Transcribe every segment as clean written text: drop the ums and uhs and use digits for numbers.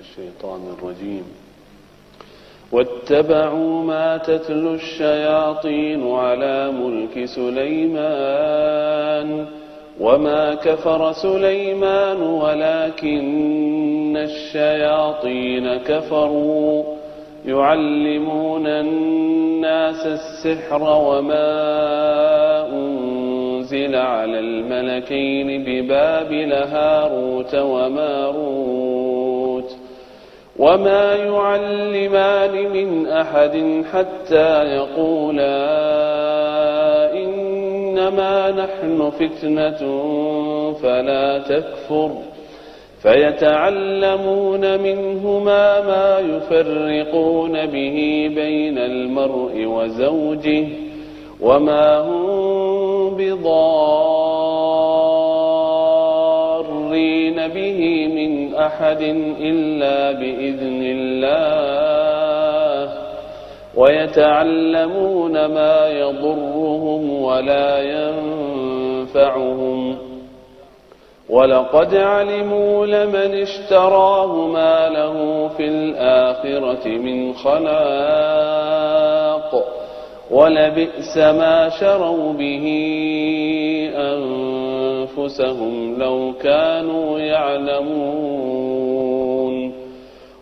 الشيطان الرجيم واتبعوا ما تتلو الشياطين على ملك سليمان وما كفر سليمان ولكن الشياطين كفروا يعلمون الناس السحر وما أنزل على الملكين ببابل هاروت وماروت وما يعلمان من أحد حتى يقولا إنما نحن فتنة فلا تكفر فيتعلمون منهما ما يفرقون به بين المرء وزوجه وما هم بضارين به من أحد إلا بإذن الله ويتعلمون ما يضرهم ولا ينفعهم ولقد علموا لمن اشتراه ما له في الآخرة من خلاق ولبئس ما شروا به أنفسهم لو كانوا يعلمون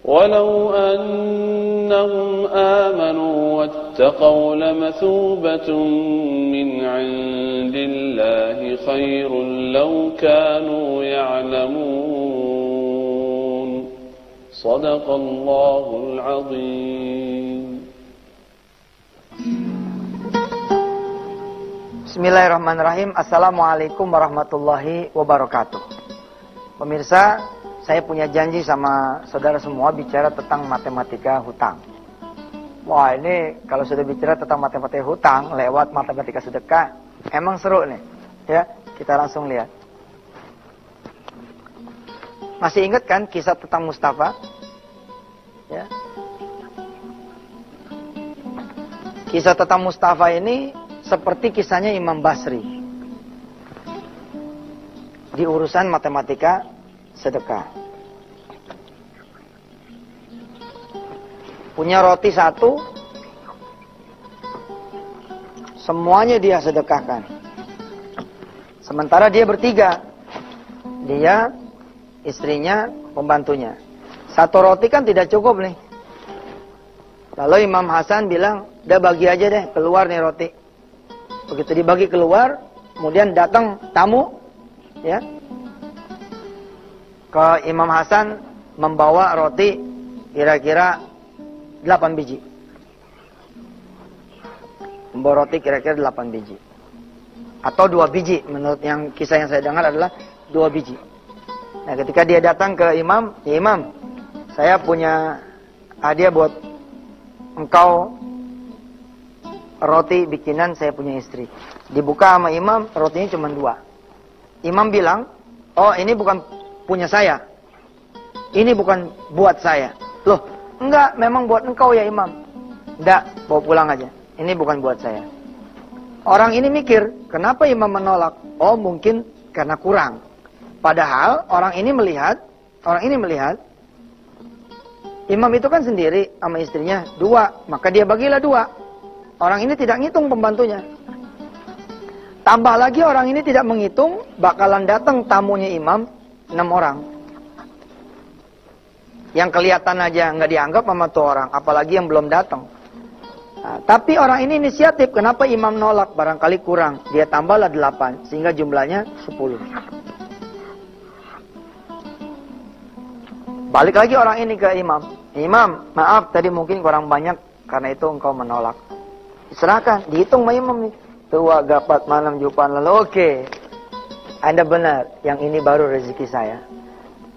ولو أنهم آمنوا واتقوا لمثوبة من عند الله خير لو كانوا يعلمون صدق الله العظيم. Bismillahirrahmanirrahim. Assalamualaikum warahmatullahi wabarakatuh. Pemirsa, saya punya janji sama saudara semua bicara tentang matematika hutang. Wah, ini kalau sudah bicara tentang matematika hutang lewat matematika sedekah, emang seru nih. Ya, kita langsung lihat. Masih ingat kan kisah tentang Mustafa? Ya. Kisah tentang Mustafa ini seperti kisahnya Imam Basri di urusan matematika sedekah. Punya roti satu, semuanya dia sedekahkan. Sementara dia bertiga, dia, istrinya, pembantunya. Satu roti kan tidak cukup nih. Lalu Imam Hasan bilang, udah bagi aja deh, keluar nih roti. Begitu dibagi keluar, kemudian datang tamu, ya, ke Imam Hasan membawa roti kira-kira 8 biji. Membawa roti kira-kira 8 biji. Atau 2 biji, menurut yang kisah yang saya dengar adalah 2 biji. Nah, ketika dia datang ke Imam, ya Imam, saya punya hadiah buat engkau, roti bikinan saya punya istri. Dibuka sama Imam, rotinya cuma 2. Imam bilang, oh ini bukan punya saya. Ini bukan buat saya. Loh, enggak, memang buat engkau ya Imam. Enggak, bawa pulang aja. Ini bukan buat saya. Orang ini mikir, kenapa Imam menolak? Oh mungkin karena kurang. Padahal orang ini melihat, Imam itu kan sendiri sama istrinya 2, maka dia bagilah 2. Orang ini tidak ngitung pembantunya. Tambah lagi orang ini tidak menghitung, bakalan datang tamunya Imam 6 orang. Yang kelihatan aja nggak dianggap sama tuh orang, apalagi yang belum datang. Nah, tapi orang ini inisiatif, kenapa Imam nolak? Barangkali kurang, dia tambahlah 8, sehingga jumlahnya 10. Balik lagi orang ini ke Imam. Imam, maaf tadi mungkin kurang banyak, karena itu engkau menolak. Serahkan, dihitung sama Imam nih. Tua, gapat, malam, jupan, lalu oke. Anda benar, yang ini baru rezeki saya.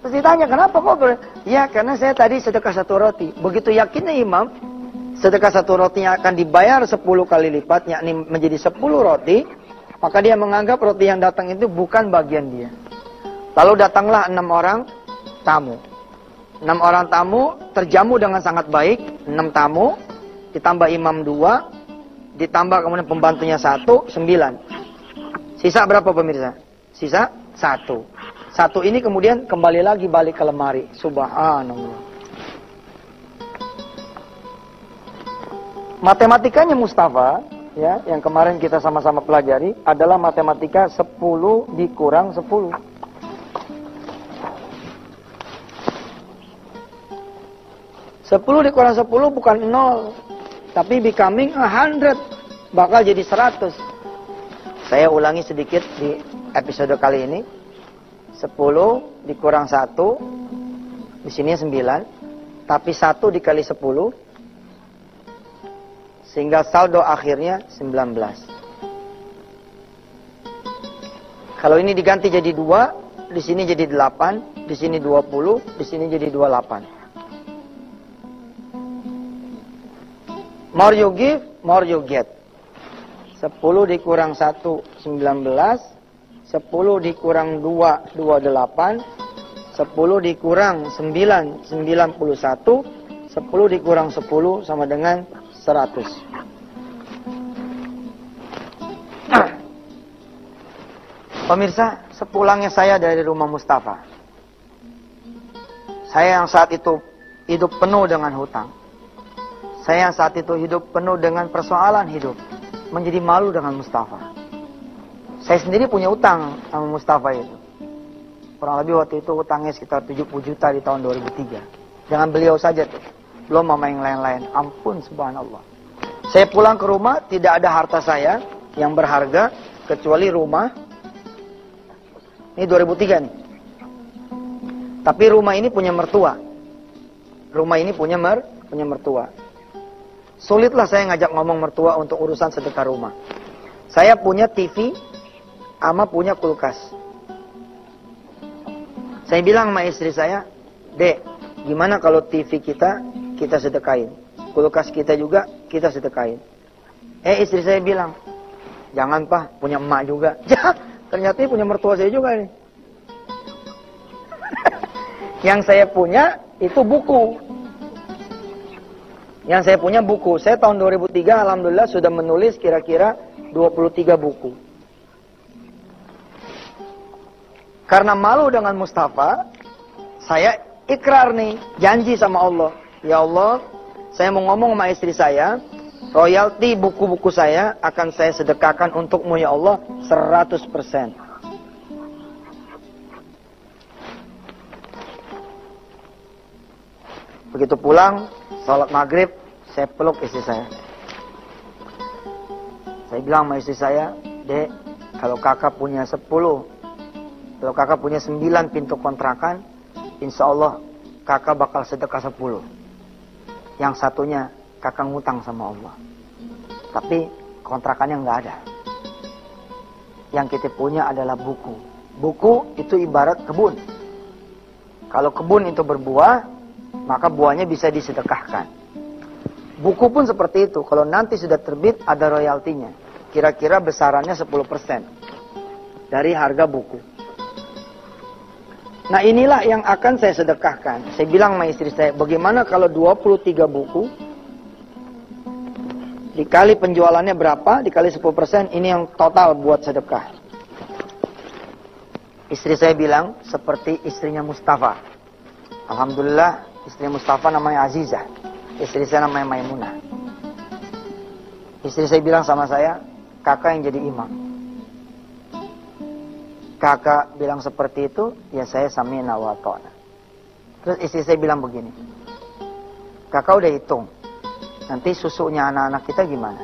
Terus ditanya, kenapa kok? Ya, karena saya tadi sedekah 1 roti. Begitu yakinnya Imam, sedekah 1 rotinya akan dibayar 10 kali lipat, yakni menjadi 10 roti, maka dia menganggap roti yang datang itu bukan bagian dia. Lalu datanglah 6 orang tamu. 6 orang tamu terjamu dengan sangat baik. 6 tamu, ditambah Imam 2, ditambah kemudian pembantunya 1, 9. Sisa berapa pemirsa? Sisa 1. 1 ini kemudian kembali lagi balik ke lemari. Subhanallah. Matematikanya Mustafa, ya, yang kemarin kita sama-sama pelajari adalah matematika 10 dikurang 10. 10 dikurang 10 bukan 0, tapi becoming 100, bakal jadi 100. Saya ulangi sedikit di episode kali ini. 10 dikurang 1, di sini 9, tapi 1 dikali 10, sehingga saldo akhirnya 19. Kalau ini diganti jadi 2, di sini jadi 8, di sini 20, di sini jadi 28. More you give, more you get. 10 dikurang 1, 19. 10 dikurang 2, 28. 10 dikurang 9, 91. 10 dikurang 10 sama dengan 100. Pemirsa, sepulangnya saya dari rumah Mustafa, saya yang saat itu hidup penuh dengan hutang, saya yang saat itu hidup penuh dengan persoalan hidup, menjadi malu dengan Mustafa. Saya sendiri punya utang sama Mustafa itu. Kurang lebih waktu itu utangnya sekitar 70 juta di tahun 2003. Dengan beliau saja tuh. Belum sama yang lain-lain. Ampun, subhanallah. Saya pulang ke rumah, tidak ada harta saya yang berharga kecuali rumah. Ini 2003 nih. Tapi rumah ini punya mertua. Rumah ini punya mertua. Sulitlah saya ngajak ngomong mertua untuk urusan sedekah rumah. Saya punya TV, ama punya kulkas. Saya bilang sama istri saya, Dek, gimana kalau TV kita sedekahin? Kulkas kita juga kita sedekahin. Istri saya bilang, jangan Pak, punya emak juga. Ternyata punya mertua saya juga nih. Yang saya punya itu buku. Yang saya punya buku. Saya tahun 2003 alhamdulillah sudah menulis kira-kira 23 buku. Karena malu dengan Mustafa, saya ikrar nih, janji sama Allah. Ya Allah, saya mau ngomong sama istri saya, royalti buku-buku saya akan saya sedekahkan untukmu ya Allah 100%. Begitu pulang, salat maghrib, saya peluk istri saya. Saya bilang sama istri saya, Dek, kalau kakak punya 10, kalau kakak punya 9 pintu kontrakan, insya Allah kakak bakal sedekah 10. Yang satunya kakak ngutang sama Allah. Tapi kontrakannya nggak ada. Yang kita punya adalah buku. Buku itu ibarat kebun. Kalau kebun itu berbuah, maka buahnya bisa disedekahkan. Buku pun seperti itu. Kalau nanti sudah terbit, ada royaltinya. Kira-kira besarannya 10% dari harga buku. Nah inilah yang akan saya sedekahkan. Saya bilang sama istri saya, bagaimana kalau 23 buku dikali penjualannya berapa, dikali 10%, ini yang total buat sedekah. Istri saya bilang seperti istrinya Mustafa. Alhamdulillah istri Mustafa namanya Azizah, istri saya namanya Maimunah. Istri saya bilang sama saya, kakak yang jadi imam. Kakak bilang seperti itu, ya saya sami'na wa ta'na. Terus istri saya bilang begini, kakak udah hitung, nanti susunya anak-anak kita gimana?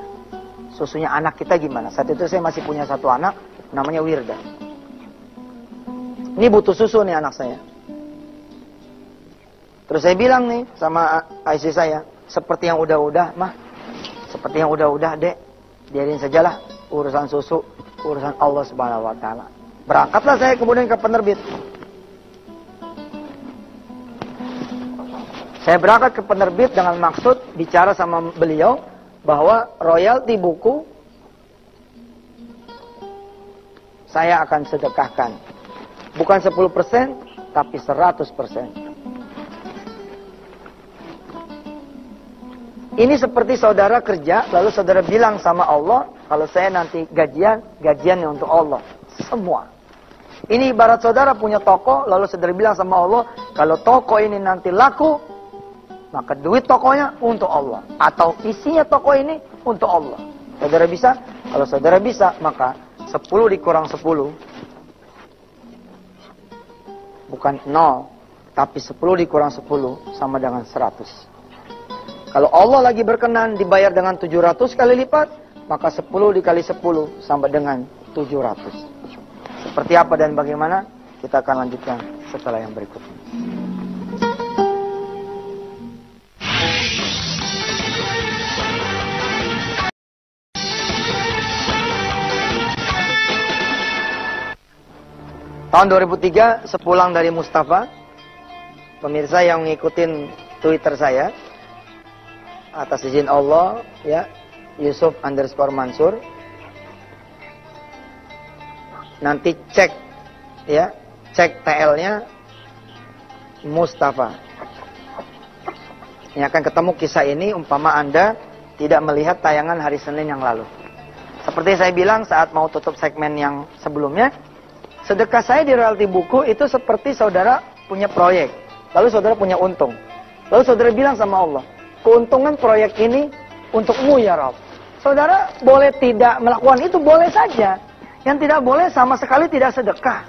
Susunya anak kita gimana? Saat itu saya masih punya satu anak, namanya Wirda. Ini butuh susu nih anak saya. Terus saya bilang nih sama istri saya, seperti yang udah-udah, mah, seperti yang udah-udah, Dek, biarin sajalah urusan susu, urusan Allah Subhanahu wa Ta'ala. Berangkatlah saya kemudian ke penerbit. Saya berangkat ke penerbit dengan maksud bicara sama beliau bahwa royalti buku saya akan sedekahkan. Bukan 10%, tapi 100%. Ini seperti saudara kerja, lalu saudara bilang sama Allah, kalau saya nanti gajiannya untuk Allah. Semua. Ini ibarat saudara punya toko, lalu saudara bilang sama Allah, kalau toko ini nanti laku, maka duit tokonya untuk Allah. Atau isinya toko ini untuk Allah. Saudara bisa? Kalau saudara bisa, maka 10 dikurang 10. Bukan 0. Tapi 10 dikurang 10 sama dengan 100. Kalau Allah lagi berkenan dibayar dengan 700 kali lipat, maka 10 dikali 10 sama dengan 700. Seperti apa dan bagaimana? Kita akan lanjutkan setelah yang berikut ini. Tahun 2003, sepulang dari Mustafa, pemirsa yang ngikutin Twitter saya, atas izin Allah, ya, Yusuf_Mansur, nanti cek, ya, cek TL-nya Mustafa. Ini akan ketemu kisah ini umpama Anda tidak melihat tayangan hari Senin yang lalu. Seperti saya bilang saat mau tutup segmen yang sebelumnya, sedekah saya di royalti buku itu seperti saudara punya proyek. Lalu saudara punya untung. Lalu saudara bilang sama Allah, keuntungan proyek ini untukmu ya Rabb. Saudara boleh tidak melakukan itu, boleh saja. Yang tidak boleh sama sekali tidak sedekah.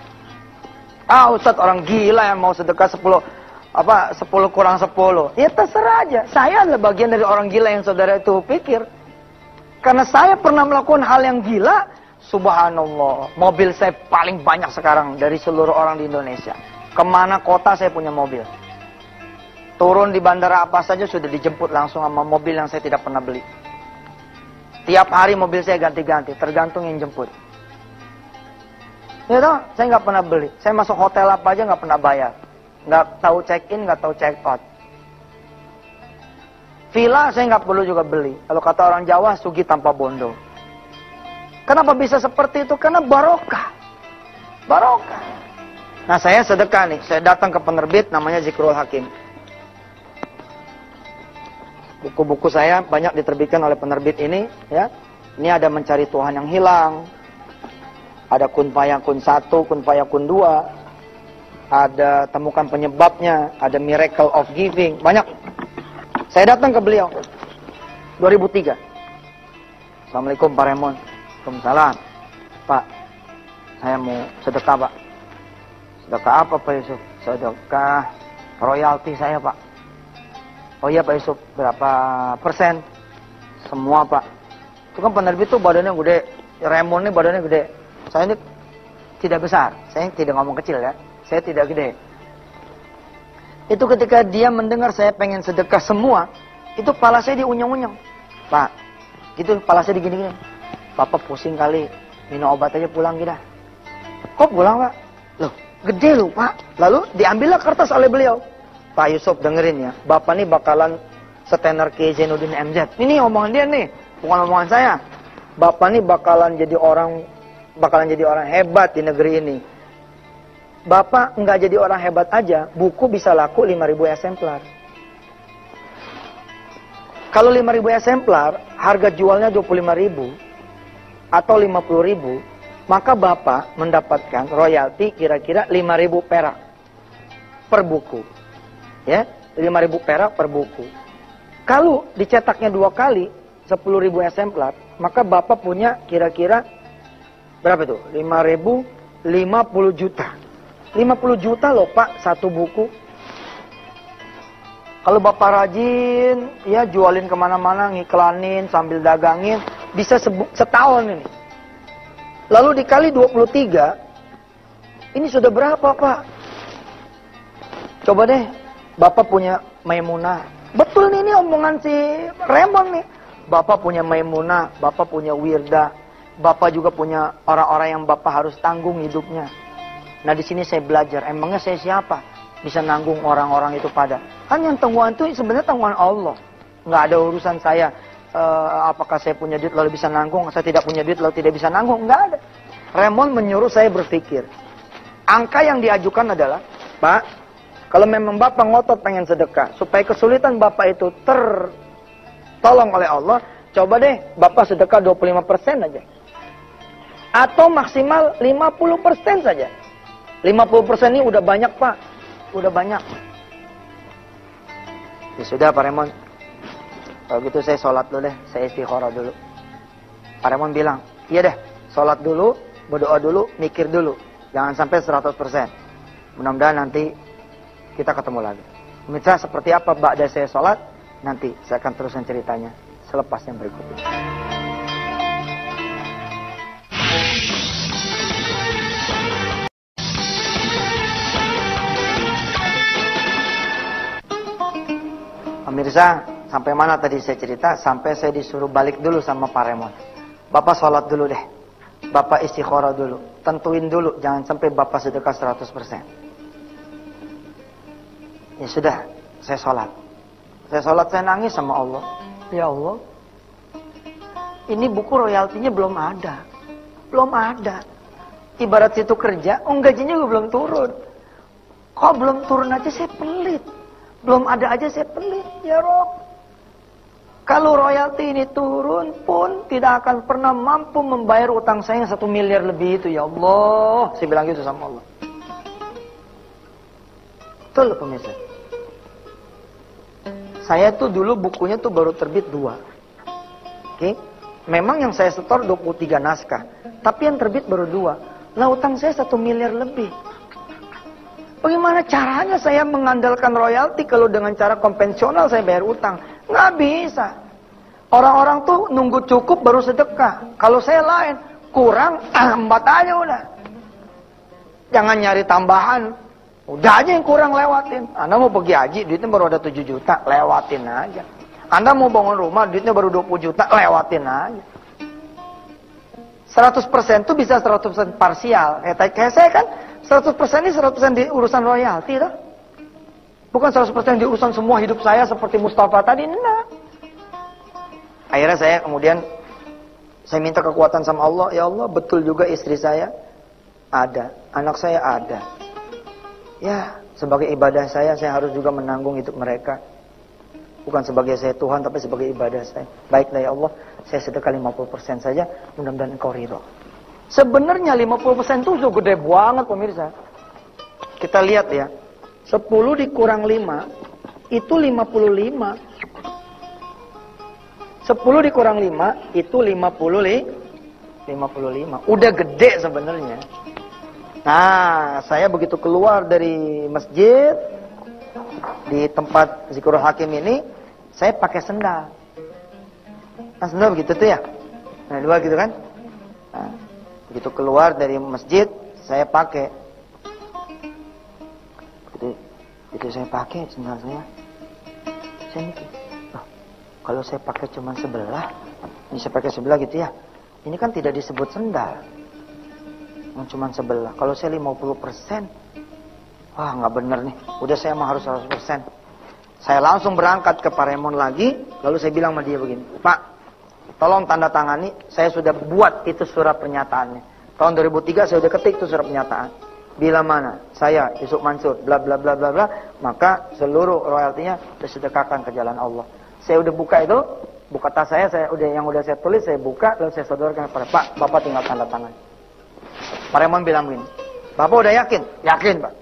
Ustaz orang gila yang mau sedekah 10 kurang 10. Ya terserah aja. Saya adalah bagian dari orang gila yang saudara itu pikir. Karena saya pernah melakukan hal yang gila, subhanallah. Mobil saya paling banyak sekarang dari seluruh orang di Indonesia. Kemana kota saya punya mobil. Turun di bandara apa saja sudah dijemput langsung sama mobil yang saya tidak pernah beli. Tiap hari mobil saya ganti-ganti, tergantung yang jemput. Ya toh, saya nggak pernah beli. Saya masuk hotel apa aja nggak pernah bayar. Nggak tahu check-in, nggak tahu check-out. Villa saya nggak perlu juga beli. Kalau kata orang Jawa, sugi tanpa bondo. Kenapa bisa seperti itu? Karena barokah. Barokah. Nah saya sedekah nih. Saya datang ke penerbit namanya Zikrul Hakim. Buku-buku saya banyak diterbitkan oleh penerbit ini. Ya. Ini ada Mencari Tuhan yang Hilang. Ada Kun Fayakun 1, Kun Fayakun 2. Ada Temukan Penyebabnya. Ada Miracle of Giving. Banyak. Saya datang ke beliau. 2003. Assalamualaikum Pak Raymond. Waalaikumsalam. Pak, saya mau sedekah Pak. Sedekah apa Pak Yusuf? Sedekah royalti saya Pak. Oh iya Pak Yusuf, berapa persen? Semua Pak. Itu kan penerbit tuh badannya gede. Raymond ini badannya gede. Saya ini tidak besar. Saya tidak ngomong kecil ya. Saya tidak gede. Itu ketika dia mendengar saya pengen sedekah semua, itu kepala saya diunyeng-unyeng. Pak, gitu kepala saya digini-gini. Bapak pusing kali, minum obat aja pulang kita. Kok pulang Pak? Loh, gede loh Pak. Lalu diambillah kertas oleh beliau. Pak Yusuf dengerin ya, Bapak nih bakalan setenar Kiai Zainuddin MZ. Ini omongan dia nih, bukan omongan saya. Bapak nih bakalan jadi orang hebat di negeri ini. Bapak nggak jadi orang hebat aja, buku bisa laku 5.000 eksemplar. Kalau 5.000 eksemplar, harga jualnya 25.000 atau 50.000, maka Bapak mendapatkan royalti kira-kira 5.000 perak per buku. Ya, 5.000 perak per buku. Kalau dicetaknya 2 kali, 10.000 eksemplar, maka Bapak punya kira-kira berapa tuh? 5.000, 50 juta. 50 juta loh Pak, satu buku. Kalau Bapak rajin, ya jualin kemana-mana, ngiklanin, sambil dagangin, bisa setahun ini. Lalu dikali 23, ini sudah berapa Pak? Coba deh, Bapak punya Maimunah. Betul nih, ini omongan si Raymond nih. Bapak punya Maimunah, Bapak punya Wirda. Bapak juga punya orang-orang yang Bapak harus tanggung hidupnya. Nah di sini saya belajar, emangnya saya siapa? Bisa nanggung orang-orang itu pada. Kan yang tanggungan itu sebenarnya tanggungan Allah. Nggak ada urusan saya. Apakah saya punya duit lalu bisa nanggung? Saya tidak punya duit lalu tidak bisa nanggung? Nggak ada. Raymond menyuruh saya berpikir. Angka yang diajukan adalah, Pak, kalau memang Bapak ngotot pengen sedekah, supaya kesulitan Bapak itu tertolong oleh Allah, coba deh Bapak sedekah 25% aja. Atau maksimal 50% saja. 50% ini udah banyak Pak. Udah banyak. Ya sudah Pak Remon, kalau gitu saya sholat dulu deh, saya istikharah dulu. Pak Remon bilang, iya deh, sholat dulu, berdoa dulu, mikir dulu. Jangan sampai 100%. Mudah-mudahan nanti kita ketemu lagi. Pemirsa, seperti apa ba'da saya sholat, nanti saya akan teruskan ceritanya selepas yang berikut ini. Pemirsa, sampai mana tadi saya cerita? Sampai saya disuruh balik dulu sama Pak Remon. Bapak sholat dulu deh. Bapak istikharah dulu. Tentuin dulu, jangan sampai Bapak sedekah 100%. Ya sudah, saya sholat. Saya nangis sama Allah. Ya Allah, ini buku royaltinya belum ada. Belum ada. Ibarat situ kerja, gajinya juga belum turun. Kok belum turun aja saya pelit. Belum ada aja saya pelit, ya Rob. Kalau royalti ini turun pun tidak akan pernah mampu membayar utang saya yang 1 miliar lebih itu, ya Allah. Saya bilang gitu sama Allah. Betul pemirsa. Saya tuh dulu bukunya tuh baru terbit 2. Oke. Memang yang saya setor 23 naskah. Tapi yang terbit baru 2. Lah utang saya 1 miliar lebih. Bagaimana caranya saya mengandalkan royalti kalau dengan cara konvensional saya bayar utang? Nggak bisa. Orang-orang tuh nunggu cukup baru sedekah. Kalau saya lain, kurang, 4 aja udah. Jangan nyari tambahan. Udah aja yang kurang lewatin. Anda mau pergi haji, duitnya baru ada 7 juta, lewatin aja. Anda mau bangun rumah, duitnya baru 20 juta, lewatin aja. 100% tuh bisa 100% parsial. Kayak saya kan, 100% ini 100% di urusan royalti toh. Bukan 100% di urusan semua hidup saya seperti Mustafa tadi, enggak. Akhirnya saya kemudian saya minta kekuatan sama Allah, ya Allah, betul juga istri saya ada, anak saya ada. Ya, sebagai ibadah saya harus juga menanggung hidup mereka. Bukan sebagai saya Tuhan, tapi sebagai ibadah saya. Baiklah ya Allah, saya sedekah 50% saja, mudah-mudahan Engkau ridho. Sebenarnya 50% itu sudah gede banget pemirsa. Kita lihat ya. 10 dikurang 5 itu 55. 10 dikurang 5 itu 55. Udah gede sebenarnya. Nah, saya begitu keluar dari masjid di tempat Zikrul Hakim ini, saya pakai sendal. Nah, sendal begitu tuh ya. Nah, 2 gitu kan. Nah, begitu keluar dari masjid, saya pakai. Begitu saya pakai sendal saya. Saya mikir, oh, kalau saya pakai cuma sebelah, ini saya pakai sebelah gitu ya. Ini kan tidak disebut sendal. Cuma sebelah. Kalau saya 50%, wah nggak bener nih. Udah saya mah harus 100%. Saya langsung berangkat ke Pak Remon lagi, lalu saya bilang sama dia begini, Pak, tolong tanda tangani, saya sudah buat itu surat pernyataannya. Tahun 2003 saya sudah ketik itu surat pernyataan. Bila mana saya Yusuf Mansur bla bla bla bla bla, maka seluruh royaltinya disedekahkan ke jalan Allah. Saya udah buka itu, buka tas saya udah saya tulis, saya buka lalu saya sodorkan kepada Pak, Bapak tinggal tanda tangan. Pak Remon bilang begini, Bapak udah yakin? Yakin Pak.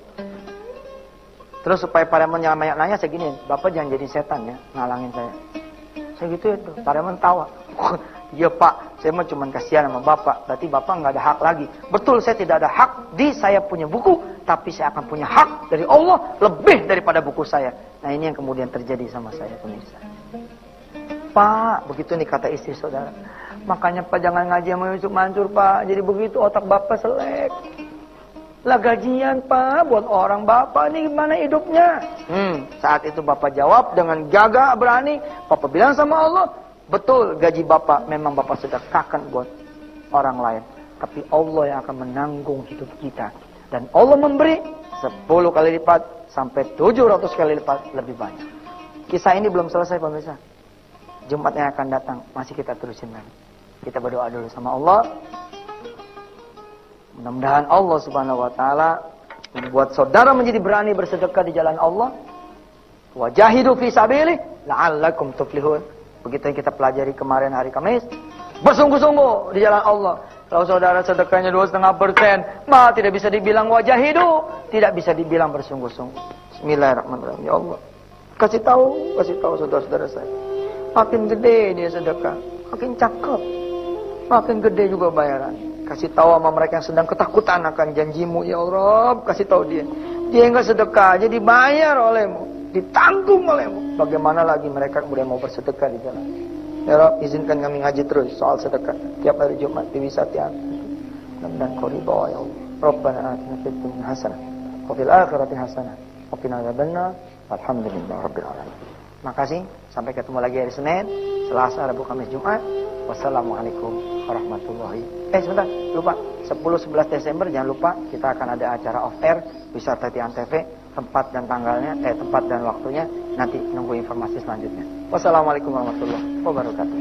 Terus supaya Pak Remon jangan banyak nanya, saya gini, Bapak jangan jadi setan ya, ngalangin saya. Saya gitu ya tuh, Pak Remon tawa. Iya Pak, saya mah cuma kasihan sama Bapak, berarti Bapak nggak ada hak lagi. Betul, saya tidak ada hak di saya punya buku, tapi saya akan punya hak dari Allah lebih daripada buku saya. Nah ini yang kemudian terjadi sama saya pemirsa. Pak, begitu nih kata istri saudara. Makanya Pak jangan ngaji sama Yusuf Mansur Pak. Jadi begitu otak Bapak selek. Lah gajian Pak buat orang Bapak ini gimana hidupnya? Saat itu Bapak jawab dengan gagah berani. Bapak bilang sama Allah, betul gaji Bapak memang Bapak sedekahkan buat orang lain. Tapi Allah yang akan menanggung hidup kita. Dan Allah memberi 10 kali lipat sampai 700 kali lipat lebih banyak. Kisah ini belum selesai pemirsa. Jumat yang akan datang masih kita terusin lagi. Kita berdoa dulu sama Allah. Mudah-mudahan Allah Subhanahu wa taala membuat saudara menjadi berani bersedekah di jalan Allah. Wajahidu fi sabilih la'allakum tuflihun. Begitu yang kita pelajari kemarin hari Kamis. Bersungguh-sungguh di jalan Allah. Kalau saudara sedekahnya 2,5%, maka tidak bisa dibilang wajahidu, tidak bisa dibilang bersungguh-sungguh. Bismillahirrahmanirrahim. Ya Allah, Kasih tahu saudara-saudara saya. Makin gede dia sedekah, makin cakep, makin gede juga bayaran. Kasih tahu sama mereka yang sedang ketakutan akan janjimu, ya Allah. Kasih tahu dia. Dia enggak sedekah aja dibayar olehmu, ditanggung olehmu. Bagaimana lagi mereka kemudian mau bersedekah di jalan. Ya Rabb, izinkan kami ngaji terus soal sedekah tiap hari Jumat di Wisata. Dan kau ridha ya Allah. Rabbana atina fid dunya hasanah wa fil akhirati hasanah wa qina adzabannar. Alhamdulillahirabbil alamin. Makasih, sampai ketemu lagi hari Senin, Selasa, Rabu, Kamis, Jumat. Wassalamualaikum warahmatullahi. Sebentar, lupa. 10-11 Desember jangan lupa kita akan ada acara off air Wisata Tian TV, tempat dan tanggalnya, tempat dan waktunya nanti nunggu informasi selanjutnya. Wassalamualaikum warahmatullahi wabarakatuh.